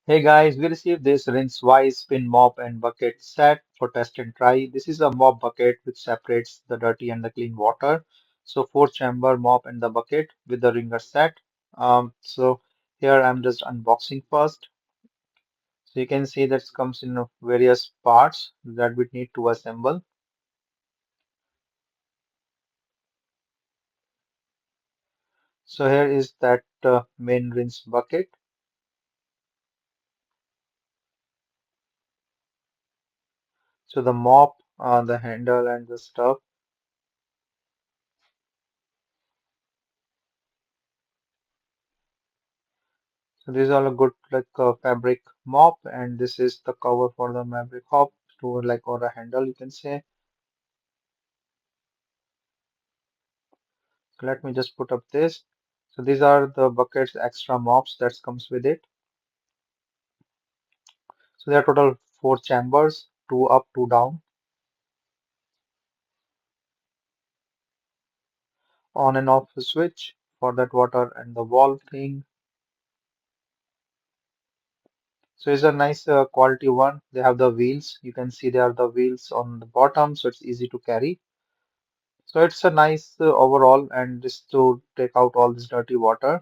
Hey guys, we received this Rinsewise spin mop and bucket set for test and try. This is a mop bucket which separates the dirty and the clean water. So four chamber mop and the bucket with the Wringer set. So here I'm just unboxing first. So you can see that it comes in various parts that we need to assemble. So here is that main rinse bucket. So the mop, the handle and the stuff. So these are a good like fabric mop, and this is the cover for the fabric mop to like or a handle you can say. So let me just put up this. So these are the buckets extra mops that comes with it. So there are total four chambers, two up, two down, on and off switch for that water and the wall thing. So it's a nice quality one. They have the wheels. You can see there are the wheels on the bottom, so it's easy to carry. So it's a nice overall, and this to take out all this dirty water.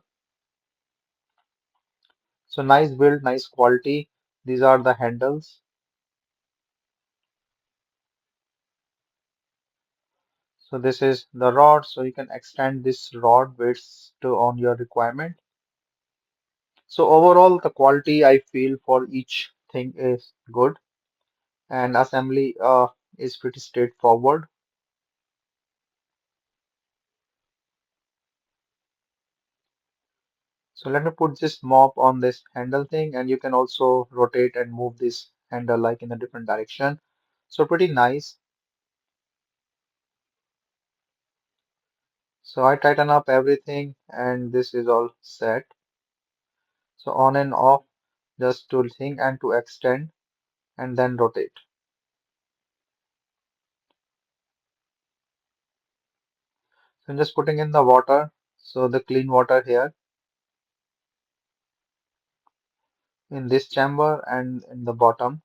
So nice build, nice quality. These are the handles. So this is the rod. So you can extend this rod based on your requirement. So overall, the quality I feel for each thing is good, and assembly is pretty straightforward. So let me put this mop on this handle thing, and you can also rotate and move this handle like in a different direction. So pretty nice. So I tighten up everything, and this is all set. So on and off, just to thing and to extend and then rotate. So I'm just putting in the water. So the clean water here in this chamber and in the bottom.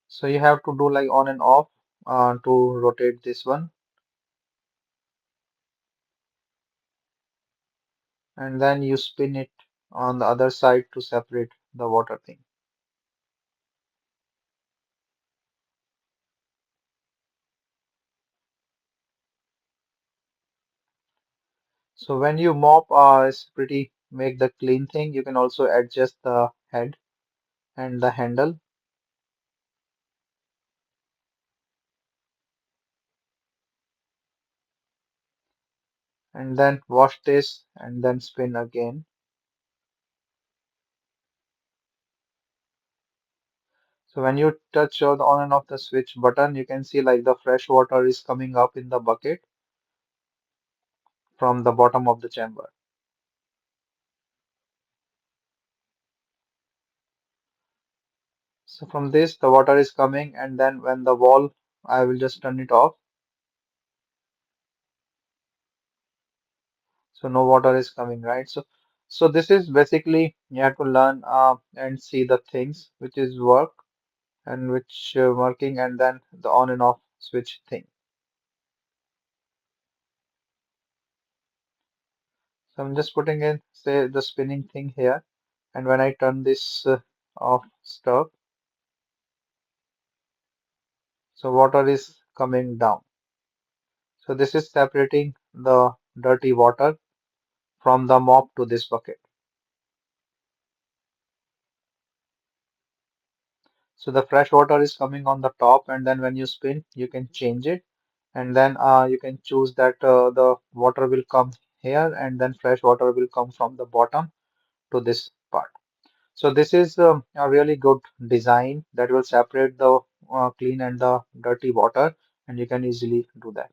So you have to do like on and off to rotate this one, and then you spin it on the other side to separate the water thing. So when you mop, it's pretty make the clean thing. You can also adjust the head and the handle, and then wash this and then spin again. So when you touch the on and off the switch button, you can see like the fresh water is coming up in the bucket from the bottom of the chamber. So from this, the water is coming, and then when the wall, I will just turn it off. So no water is coming, right? So this is basically you have to learn and see the things which is work and which working, and then the on and off switch thing. So I'm just putting in say the spinning thing here, and when I turn this off stuff, so water is coming down. So this is separating the dirty water from the mop to this bucket. So the fresh water is coming on the top, and then when you spin, you can change it, and then you can choose that the water will come here, and then fresh water will come from the bottom to this part. So this is a really good design that will separate the clean and the dirty water, and you can easily do that.